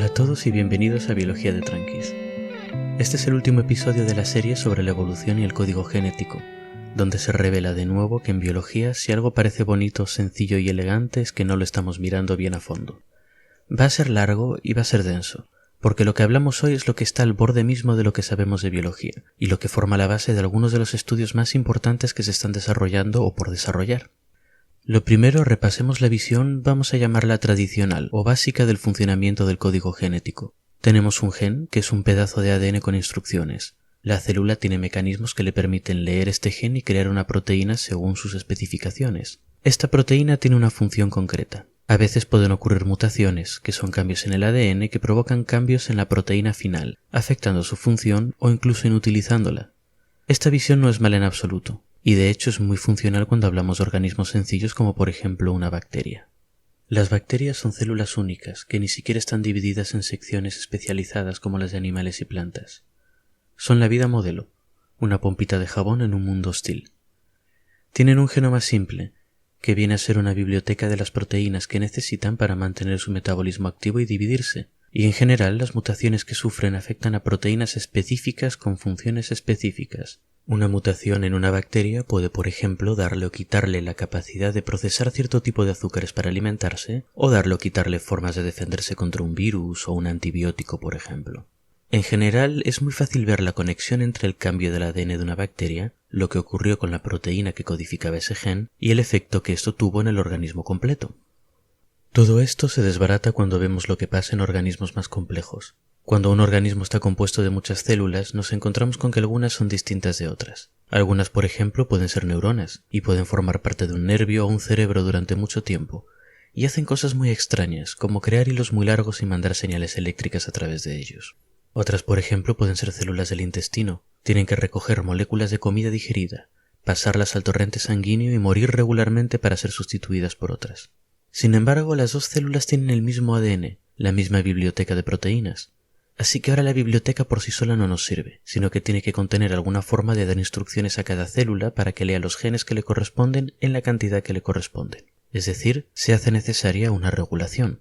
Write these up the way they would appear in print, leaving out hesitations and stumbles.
Hola a todos y bienvenidos a Biología de Tranquis. Este es el último episodio de la serie sobre la evolución y el código genético, donde se revela de nuevo que en biología si algo parece bonito, sencillo y elegante es que no lo estamos mirando bien a fondo. Va a ser largo y va a ser denso, porque lo que hablamos hoy es lo que está al borde mismo de lo que sabemos de biología, y lo que forma la base de algunos de los estudios más importantes que se están desarrollando o por desarrollar. Lo primero, repasemos la visión, vamos a llamarla tradicional o básica del funcionamiento del código genético. Tenemos un gen, que es un pedazo de ADN con instrucciones. La célula tiene mecanismos que le permiten leer este gen y crear una proteína según sus especificaciones. Esta proteína tiene una función concreta. A veces pueden ocurrir mutaciones, que son cambios en el ADN que provocan cambios en la proteína final, afectando su función o incluso inutilizándola. Esta visión no es mala en absoluto. Y de hecho es muy funcional cuando hablamos de organismos sencillos como por ejemplo una bacteria. Las bacterias son células únicas que ni siquiera están divididas en secciones especializadas como las de animales y plantas. Son la vida modelo, una pompita de jabón en un mundo hostil. Tienen un genoma simple, que viene a ser una biblioteca de las proteínas que necesitan para mantener su metabolismo activo y dividirse, y en general las mutaciones que sufren afectan a proteínas específicas con funciones específicas. Una mutación en una bacteria puede, por ejemplo, darle o quitarle la capacidad de procesar cierto tipo de azúcares para alimentarse, o darle o quitarle formas de defenderse contra un virus o un antibiótico, por ejemplo. En general, es muy fácil ver la conexión entre el cambio del ADN de una bacteria, lo que ocurrió con la proteína que codificaba ese gen, y el efecto que esto tuvo en el organismo completo. Todo esto se desbarata cuando vemos lo que pasa en organismos más complejos. Cuando un organismo está compuesto de muchas células, nos encontramos con que algunas son distintas de otras. Algunas, por ejemplo, pueden ser neuronas, y pueden formar parte de un nervio o un cerebro durante mucho tiempo, y hacen cosas muy extrañas, como crear hilos muy largos y mandar señales eléctricas a través de ellos. Otras, por ejemplo, pueden ser células del intestino. Tienen que recoger moléculas de comida digerida, pasarlas al torrente sanguíneo y morir regularmente para ser sustituidas por otras. Sin embargo, las dos células tienen el mismo ADN, la misma biblioteca de proteínas. Así que ahora la biblioteca por sí sola no nos sirve, sino que tiene que contener alguna forma de dar instrucciones a cada célula para que lea los genes que le corresponden en la cantidad que le corresponden. Es decir, se hace necesaria una regulación.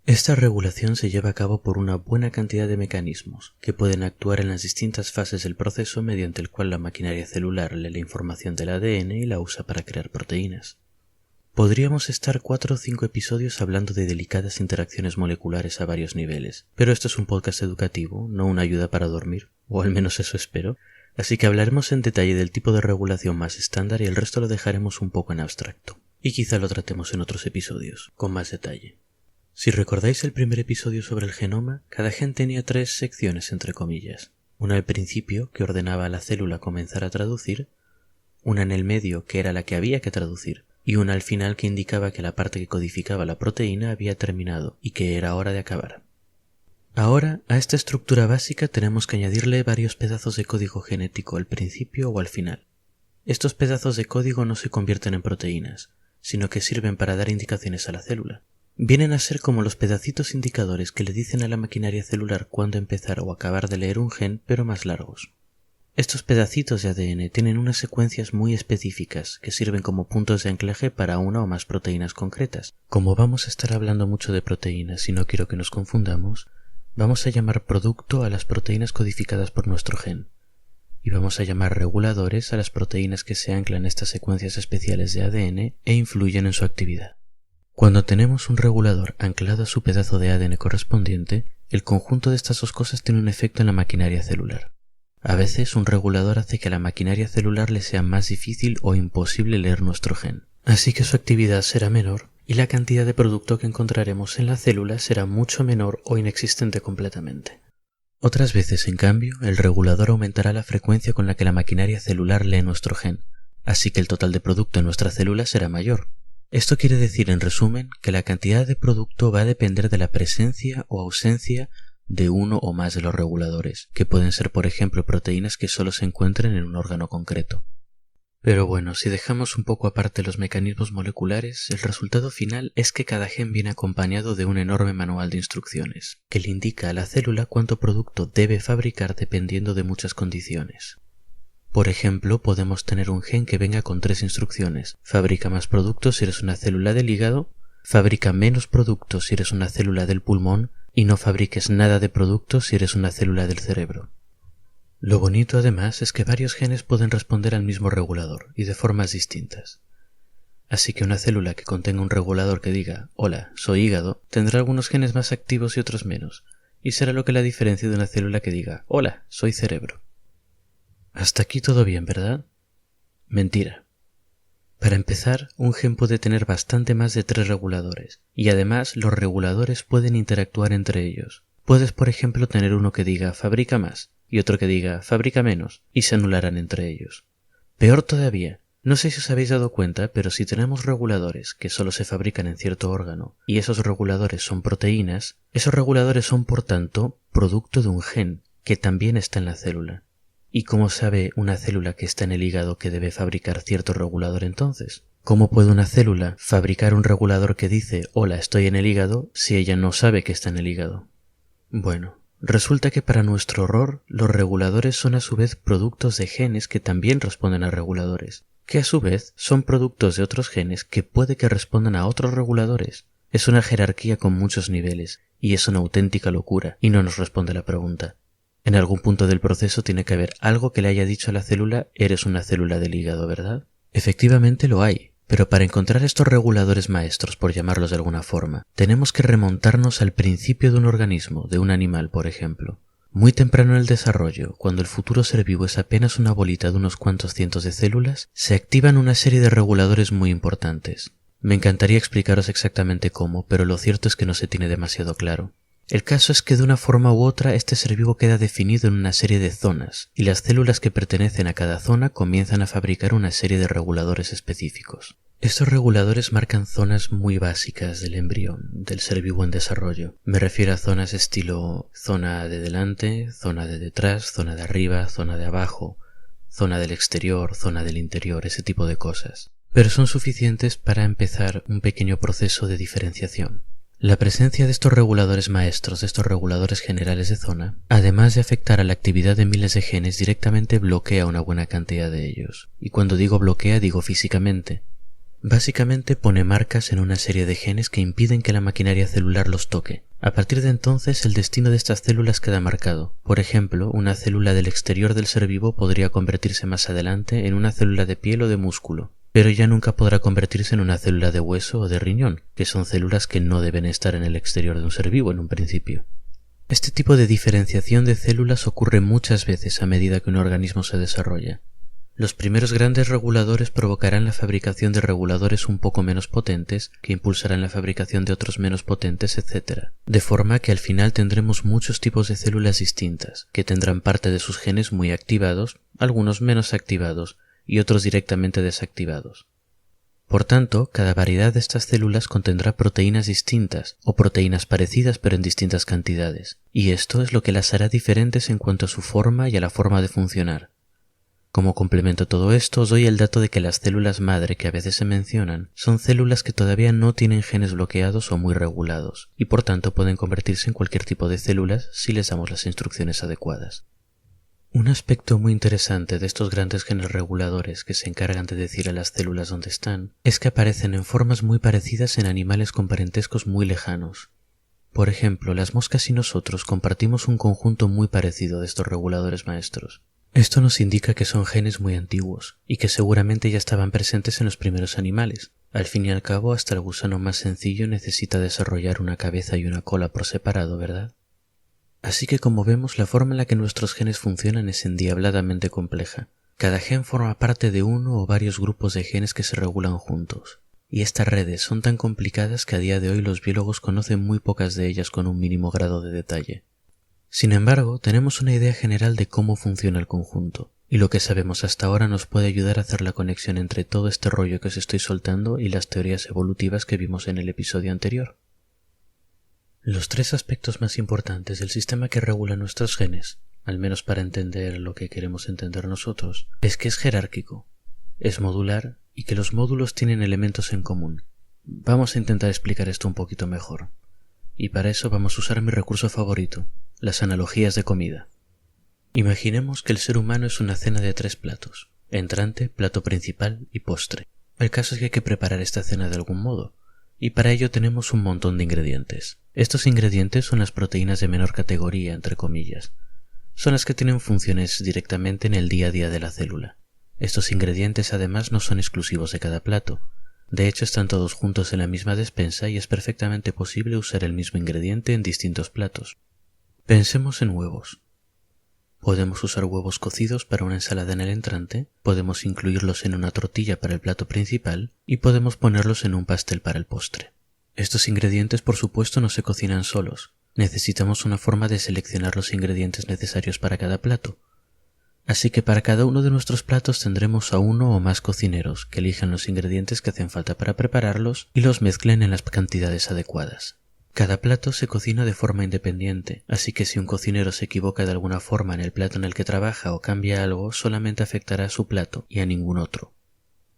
Esta regulación se lleva a cabo por una buena cantidad de mecanismos, que pueden actuar en las distintas fases del proceso mediante el cual la maquinaria celular lee la información del ADN y la usa para crear proteínas. Podríamos estar 4 o 5 episodios hablando de delicadas interacciones moleculares a varios niveles, pero esto es un podcast educativo, no una ayuda para dormir, o al menos eso espero, así que hablaremos en detalle del tipo de regulación más estándar y el resto lo dejaremos un poco en abstracto, y quizá lo tratemos en otros episodios, con más detalle. Si recordáis el primer episodio sobre el genoma, cada gen tenía 3 secciones entre comillas, una al principio que ordenaba a la célula comenzar a traducir, una en el medio que era la que había que traducir, y una al final que indicaba que la parte que codificaba la proteína había terminado y que era hora de acabar. Ahora, a esta estructura básica tenemos que añadirle varios pedazos de código genético al principio o al final. Estos pedazos de código no se convierten en proteínas, sino que sirven para dar indicaciones a la célula. Vienen a ser como los pedacitos indicadores que le dicen a la maquinaria celular cuándo empezar o acabar de leer un gen, pero más largos. Estos pedacitos de ADN tienen unas secuencias muy específicas que sirven como puntos de anclaje para una o más proteínas concretas. Como vamos a estar hablando mucho de proteínas y no quiero que nos confundamos, vamos a llamar producto a las proteínas codificadas por nuestro gen, y vamos a llamar reguladores a las proteínas que se anclan a estas secuencias especiales de ADN e influyen en su actividad. Cuando tenemos un regulador anclado a su pedazo de ADN correspondiente, el conjunto de estas dos cosas tiene un efecto en la maquinaria celular. A veces un regulador hace que a la maquinaria celular le sea más difícil o imposible leer nuestro gen, así que su actividad será menor y la cantidad de producto que encontraremos en la célula será mucho menor o inexistente completamente. Otras veces, en cambio, el regulador aumentará la frecuencia con la que la maquinaria celular lee nuestro gen, así que el total de producto en nuestra célula será mayor. Esto quiere decir, en resumen, que la cantidad de producto va a depender de la presencia o ausencia de uno o más de los reguladores, que pueden ser por ejemplo proteínas que solo se encuentren en un órgano concreto. Pero bueno, si dejamos un poco aparte los mecanismos moleculares, el resultado final es que cada gen viene acompañado de un enorme manual de instrucciones, que le indica a la célula cuánto producto debe fabricar dependiendo de muchas condiciones. Por ejemplo, podemos tener un gen que venga con 3 instrucciones: fabrica más productos si eres una célula del hígado, fabrica menos productos si eres una célula del pulmón, y no fabriques nada de producto si eres una célula del cerebro. Lo bonito además es que varios genes pueden responder al mismo regulador y de formas distintas. Así que una célula que contenga un regulador que diga «Hola, soy hígado» tendrá algunos genes más activos y otros menos, y será lo que la diferencia de una célula que diga «Hola, soy cerebro». Hasta aquí todo bien, ¿verdad? Mentira. Para empezar, un gen puede tener bastante más de 3 reguladores, y además los reguladores pueden interactuar entre ellos. Puedes, por ejemplo, tener uno que diga «fabrica más» y otro que diga «fabrica menos», y se anularán entre ellos. Peor todavía, no sé si os habéis dado cuenta, pero si tenemos reguladores que solo se fabrican en cierto órgano, y esos reguladores son proteínas, esos reguladores son, por tanto, producto de un gen, que también está en la célula. ¿Y cómo sabe una célula que está en el hígado que debe fabricar cierto regulador entonces? ¿Cómo puede una célula fabricar un regulador que dice «Hola, estoy en el hígado» si ella no sabe que está en el hígado? Bueno, resulta que para nuestro horror, los reguladores son a su vez productos de genes que también responden a reguladores, que a su vez son productos de otros genes que puede que respondan a otros reguladores. Es una jerarquía con muchos niveles, y es una auténtica locura, y no nos responde la pregunta. En algún punto del proceso tiene que haber algo que le haya dicho a la célula «eres una célula del hígado», ¿verdad? Efectivamente lo hay, pero para encontrar estos reguladores maestros, por llamarlos de alguna forma, tenemos que remontarnos al principio de un organismo, de un animal, por ejemplo. Muy temprano en el desarrollo, cuando el futuro ser vivo es apenas una bolita de unos cuantos cientos de células, se activan una serie de reguladores muy importantes. Me encantaría explicaros exactamente cómo, pero lo cierto es que no se tiene demasiado claro. El caso es que de una forma u otra este ser vivo queda definido en una serie de zonas, y las células que pertenecen a cada zona comienzan a fabricar una serie de reguladores específicos. Estos reguladores marcan zonas muy básicas del embrión, del ser vivo en desarrollo. Me refiero a zonas estilo zona de delante, zona de detrás, zona de arriba, zona de abajo, zona del exterior, zona del interior, ese tipo de cosas. Pero son suficientes para empezar un pequeño proceso de diferenciación. La presencia de estos reguladores maestros, de estos reguladores generales de zona, además de afectar a la actividad de miles de genes, directamente bloquea una buena cantidad de ellos. Y cuando digo bloquea, digo físicamente. Básicamente pone marcas en una serie de genes que impiden que la maquinaria celular los toque. A partir de entonces, el destino de estas células queda marcado. Por ejemplo, una célula del exterior del ser vivo podría convertirse más adelante en una célula de piel o de músculo, pero ya nunca podrá convertirse en una célula de hueso o de riñón, que son células que no deben estar en el exterior de un ser vivo en un principio. Este tipo de diferenciación de células ocurre muchas veces a medida que un organismo se desarrolla. Los primeros grandes reguladores provocarán la fabricación de reguladores un poco menos potentes, que impulsarán la fabricación de otros menos potentes, etc. De forma que al final tendremos muchos tipos de células distintas, que tendrán parte de sus genes muy activados, algunos menos activados, y otros directamente desactivados. Por tanto, cada variedad de estas células contendrá proteínas distintas, o proteínas parecidas pero en distintas cantidades, y esto es lo que las hará diferentes en cuanto a su forma y a la forma de funcionar. Como complemento a todo esto, os doy el dato de que las células madre que a veces se mencionan son células que todavía no tienen genes bloqueados o muy regulados, y por tanto pueden convertirse en cualquier tipo de células si les damos las instrucciones adecuadas. Un aspecto muy interesante de estos grandes genes reguladores que se encargan de decir a las células dónde están es que aparecen en formas muy parecidas en animales con parentescos muy lejanos. Por ejemplo, las moscas y nosotros compartimos un conjunto muy parecido de estos reguladores maestros. Esto nos indica que son genes muy antiguos y que seguramente ya estaban presentes en los primeros animales. Al fin y al cabo, hasta el gusano más sencillo necesita desarrollar una cabeza y una cola por separado, ¿verdad? Así que como vemos, la forma en la que nuestros genes funcionan es endiabladamente compleja. Cada gen forma parte de uno o varios grupos de genes que se regulan juntos. Y estas redes son tan complicadas que a día de hoy los biólogos conocen muy pocas de ellas con un mínimo grado de detalle. Sin embargo, tenemos una idea general de cómo funciona el conjunto, y lo que sabemos hasta ahora nos puede ayudar a hacer la conexión entre todo este rollo que os estoy soltando y las teorías evolutivas que vimos en el episodio anterior. Los 3 aspectos más importantes del sistema que regula nuestros genes, al menos para entender lo que queremos entender nosotros, es que es jerárquico, es modular y que los módulos tienen elementos en común. Vamos a intentar explicar esto un poquito mejor, y para eso vamos a usar mi recurso favorito, las analogías de comida. Imaginemos que el ser humano es una cena de 3 platos, entrante, plato principal y postre. El caso es que hay que preparar esta cena de algún modo, y para ello tenemos un montón de ingredientes. Estos ingredientes son las proteínas de menor categoría, entre comillas. Son las que tienen funciones directamente en el día a día de la célula. Estos ingredientes además no son exclusivos de cada plato. De hecho, están todos juntos en la misma despensa y es perfectamente posible usar el mismo ingrediente en distintos platos. Pensemos en huevos. Podemos usar huevos cocidos para una ensalada en el entrante, podemos incluirlos en una tortilla para el plato principal y podemos ponerlos en un pastel para el postre. Estos ingredientes, por supuesto, no se cocinan solos. Necesitamos una forma de seleccionar los ingredientes necesarios para cada plato. Así que para cada uno de nuestros platos tendremos a uno o más cocineros que elijan los ingredientes que hacen falta para prepararlos y los mezclen en las cantidades adecuadas. Cada plato se cocina de forma independiente, así que si un cocinero se equivoca de alguna forma en el plato en el que trabaja o cambia algo, solamente afectará a su plato y a ningún otro.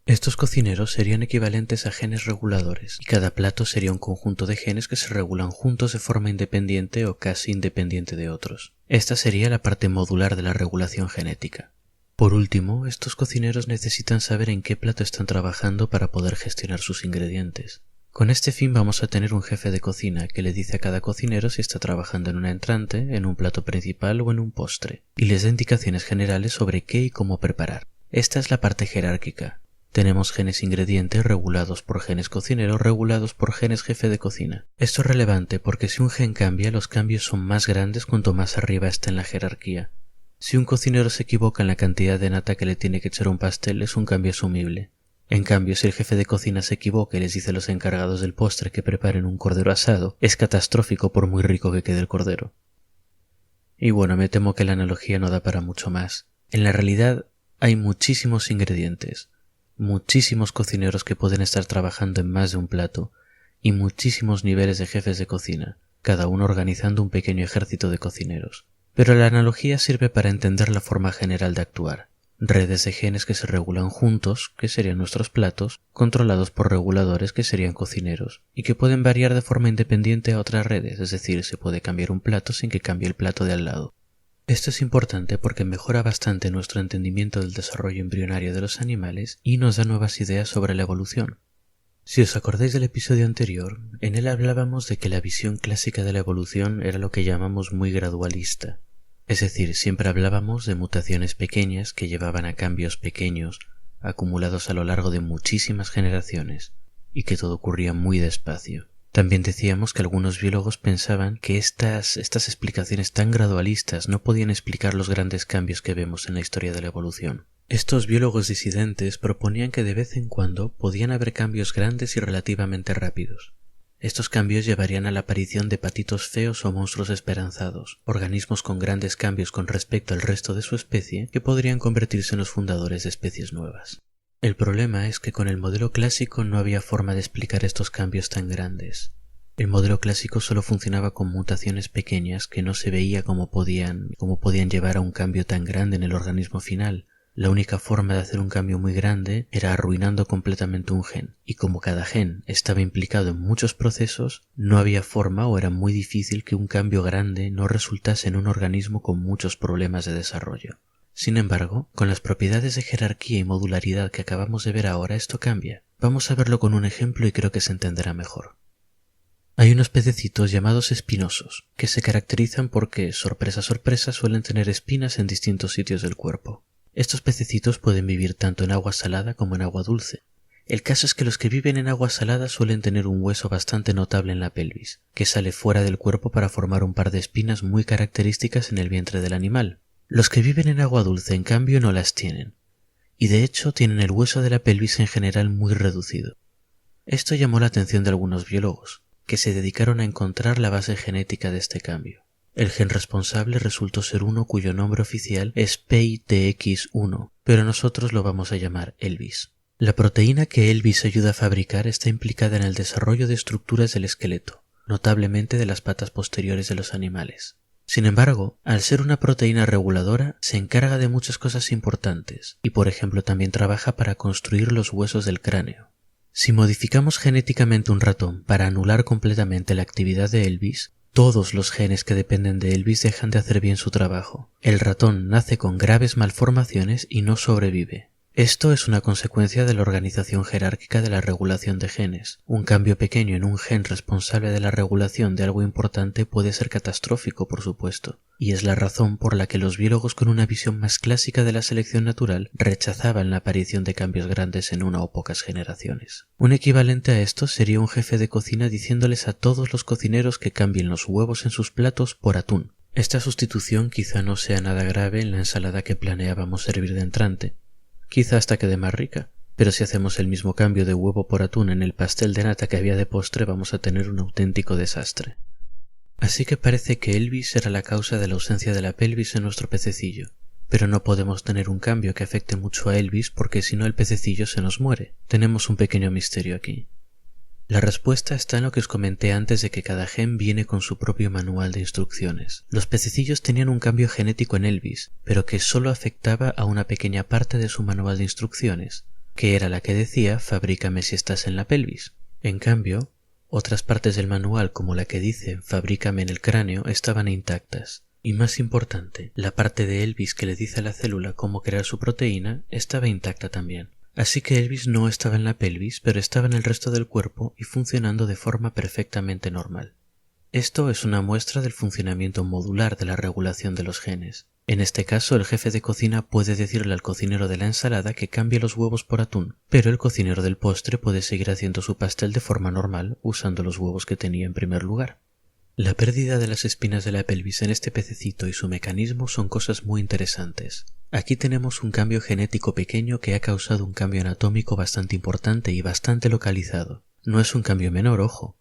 Estos cocineros serían equivalentes a genes reguladores, y cada plato sería un conjunto de genes que se regulan juntos de forma independiente o casi independiente de otros. Esta sería la parte modular de la regulación genética. Por último, estos cocineros necesitan saber en qué plato están trabajando para poder gestionar sus ingredientes. Con este fin vamos a tener un jefe de cocina que le dice a cada cocinero si está trabajando en un entrante, en un plato principal o en un postre, y les da indicaciones generales sobre qué y cómo preparar. Esta es la parte jerárquica. Tenemos genes ingredientes regulados por genes cocinero regulados por genes jefe de cocina. Esto es relevante porque si un gen cambia, los cambios son más grandes cuanto más arriba está en la jerarquía. Si un cocinero se equivoca en la cantidad de nata que le tiene que echar a un pastel, es un cambio asumible. En cambio, si el jefe de cocina se equivoca y les dice a los encargados del postre que preparen un cordero asado, es catastrófico por muy rico que quede el cordero. Y bueno, me temo que la analogía no da para mucho más. En la realidad, hay muchísimos ingredientes, muchísimos cocineros que pueden estar trabajando en más de un plato, y muchísimos niveles de jefes de cocina, cada uno organizando un pequeño ejército de cocineros. Pero la analogía sirve para entender la forma general de actuar. Redes de genes que se regulan juntos, que serían nuestros platos, controlados por reguladores que serían cocineros, y que pueden variar de forma independiente a otras redes, es decir, se puede cambiar un plato sin que cambie el plato de al lado. Esto es importante porque mejora bastante nuestro entendimiento del desarrollo embrionario de los animales y nos da nuevas ideas sobre la evolución. Si os acordáis del episodio anterior, en él hablábamos de que la visión clásica de la evolución era lo que llamamos muy gradualista. Es decir, siempre hablábamos de mutaciones pequeñas que llevaban a cambios pequeños, acumulados a lo largo de muchísimas generaciones, y que todo ocurría muy despacio. También decíamos que algunos biólogos pensaban que estas explicaciones tan gradualistas no podían explicar los grandes cambios que vemos en la historia de la evolución. Estos biólogos disidentes proponían que de vez en cuando podían haber cambios grandes y relativamente rápidos. Estos cambios llevarían a la aparición de patitos feos o monstruos esperanzados, organismos con grandes cambios con respecto al resto de su especie que podrían convertirse en los fundadores de especies nuevas. El problema es que con el modelo clásico no había forma de explicar estos cambios tan grandes. El modelo clásico solo funcionaba con mutaciones pequeñas que no se veía cómo podían llevar a un cambio tan grande en el organismo final. La única forma de hacer un cambio muy grande era arruinando completamente un gen, y como cada gen estaba implicado en muchos procesos, no había forma o era muy difícil que un cambio grande no resultase en un organismo con muchos problemas de desarrollo. Sin embargo, con las propiedades de jerarquía y modularidad que acabamos de ver ahora, esto cambia. Vamos a verlo con un ejemplo y creo que se entenderá mejor. Hay unos pececitos llamados espinosos, que se caracterizan porque, sorpresa sorpresa, suelen tener espinas en distintos sitios del cuerpo. Estos pececitos pueden vivir tanto en agua salada como en agua dulce. El caso es que los que viven en agua salada suelen tener un hueso bastante notable en la pelvis, que sale fuera del cuerpo para formar un par de espinas muy características en el vientre del animal. Los que viven en agua dulce, en cambio, no las tienen, y de hecho tienen el hueso de la pelvis en general muy reducido. Esto llamó la atención de algunos biólogos, que se dedicaron a encontrar la base genética de este cambio. El gen responsable resultó ser uno cuyo nombre oficial es PITX1, pero nosotros lo vamos a llamar Elvis. La proteína que Elvis ayuda a fabricar está implicada en el desarrollo de estructuras del esqueleto, notablemente de las patas posteriores de los animales. Sin embargo, al ser una proteína reguladora, se encarga de muchas cosas importantes y, por ejemplo, también trabaja para construir los huesos del cráneo. Si modificamos genéticamente un ratón para anular completamente la actividad de Elvis, todos los genes que dependen de Elvis dejan de hacer bien su trabajo. El ratón nace con graves malformaciones y no sobrevive. Esto es una consecuencia de la organización jerárquica de la regulación de genes. Un cambio pequeño en un gen responsable de la regulación de algo importante puede ser catastrófico, por supuesto, y es la razón por la que los biólogos con una visión más clásica de la selección natural rechazaban la aparición de cambios grandes en una o pocas generaciones. Un equivalente a esto sería un jefe de cocina diciéndoles a todos los cocineros que cambien los huevos en sus platos por atún. Esta sustitución quizá no sea nada grave en la ensalada que planeábamos servir de entrante. Quizá hasta quede más rica, pero si hacemos el mismo cambio de huevo por atún en el pastel de nata que había de postre, vamos a tener un auténtico desastre. Así que parece que Elvis era la causa de la ausencia de la pelvis en nuestro pececillo, pero no podemos tener un cambio que afecte mucho a Elvis porque si no el pececillo se nos muere. Tenemos un pequeño misterio aquí. La respuesta está en lo que os comenté antes de que cada gen viene con su propio manual de instrucciones. Los pececillos tenían un cambio genético en Elvis, pero que solo afectaba a una pequeña parte de su manual de instrucciones, que era la que decía «fabrícame si estás en la pelvis». En cambio, otras partes del manual, como la que dice «fabrícame en el cráneo», estaban intactas. Y más importante, la parte de Elvis que le dice a la célula cómo crear su proteína estaba intacta también. Así que Elvis no estaba en la pelvis, pero estaba en el resto del cuerpo y funcionando de forma perfectamente normal. Esto es una muestra del funcionamiento modular de la regulación de los genes. En este caso, el jefe de cocina puede decirle al cocinero de la ensalada que cambie los huevos por atún, pero el cocinero del postre puede seguir haciendo su pastel de forma normal usando los huevos que tenía en primer lugar. La pérdida de las espinas de la pelvis en este pececito y su mecanismo son cosas muy interesantes. Aquí tenemos un cambio genético pequeño que ha causado un cambio anatómico bastante importante y bastante localizado. No es un cambio menor, ojo.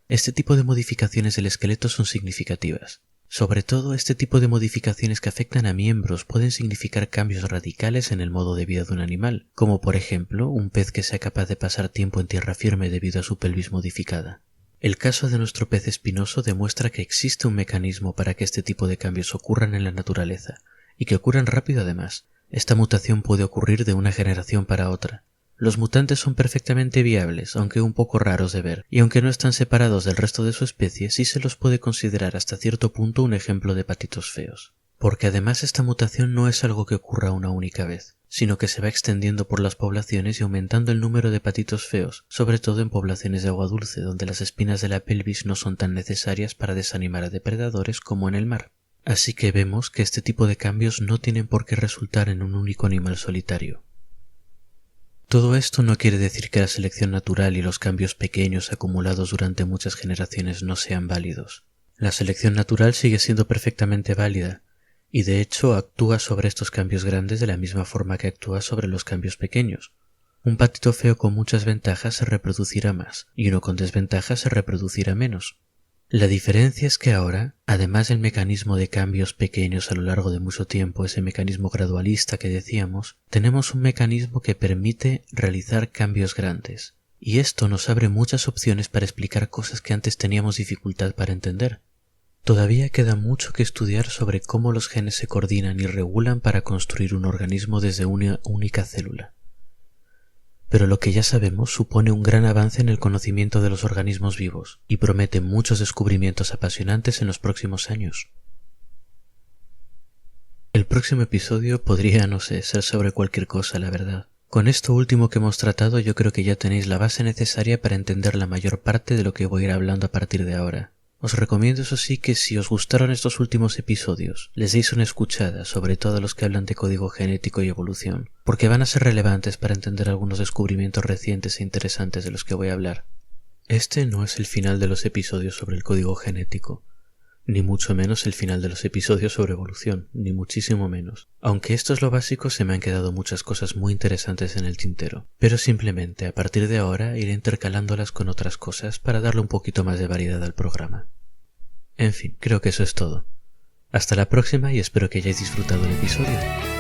Este tipo de modificaciones del esqueleto son significativas. Sobre todo, este tipo de modificaciones que afectan a miembros pueden significar cambios radicales en el modo de vida de un animal, como por ejemplo un pez que sea capaz de pasar tiempo en tierra firme debido a su pelvis modificada. El caso de nuestro pez espinoso demuestra que existe un mecanismo para que este tipo de cambios ocurran en la naturaleza, y que ocurran rápido además. Esta mutación puede ocurrir de una generación para otra. Los mutantes son perfectamente viables, aunque un poco raros de ver, y aunque no están separados del resto de su especie, sí se los puede considerar hasta cierto punto un ejemplo de patitos feos. Porque además esta mutación no es algo que ocurra una única vez, sino que se va extendiendo por las poblaciones y aumentando el número de patitos feos, sobre todo en poblaciones de agua dulce, donde las espinas de la pelvis no son tan necesarias para desanimar a depredadores como en el mar. Así que vemos que este tipo de cambios no tienen por qué resultar en un único animal solitario. Todo esto no quiere decir que la selección natural y los cambios pequeños acumulados durante muchas generaciones no sean válidos. La selección natural sigue siendo perfectamente válida, y de hecho actúa sobre estos cambios grandes de la misma forma que actúa sobre los cambios pequeños. Un patito feo con muchas ventajas se reproducirá más, y uno con desventajas se reproducirá menos. La diferencia es que ahora, además del mecanismo de cambios pequeños a lo largo de mucho tiempo, ese mecanismo gradualista que decíamos, tenemos un mecanismo que permite realizar cambios grandes. Y esto nos abre muchas opciones para explicar cosas que antes teníamos dificultad para entender. Todavía queda mucho que estudiar sobre cómo los genes se coordinan y regulan para construir un organismo desde una única célula. Pero lo que ya sabemos supone un gran avance en el conocimiento de los organismos vivos y promete muchos descubrimientos apasionantes en los próximos años. El próximo episodio podría, no sé, ser sobre cualquier cosa, la verdad. Con esto último que hemos tratado yo creo que ya tenéis la base necesaria para entender la mayor parte de lo que voy a ir hablando a partir de ahora. Os recomiendo eso sí que si os gustaron estos últimos episodios, les deis una escuchada, sobre todo los que hablan de código genético y evolución, porque van a ser relevantes para entender algunos descubrimientos recientes e interesantes de los que voy a hablar. Este no es el final de los episodios sobre el código genético, ni mucho menos el final de los episodios sobre evolución, ni muchísimo menos. Aunque esto es lo básico, se me han quedado muchas cosas muy interesantes en el tintero, pero simplemente a partir de ahora iré intercalándolas con otras cosas para darle un poquito más de variedad al programa. En fin, creo que eso es todo. Hasta la próxima y espero que hayáis disfrutado el episodio.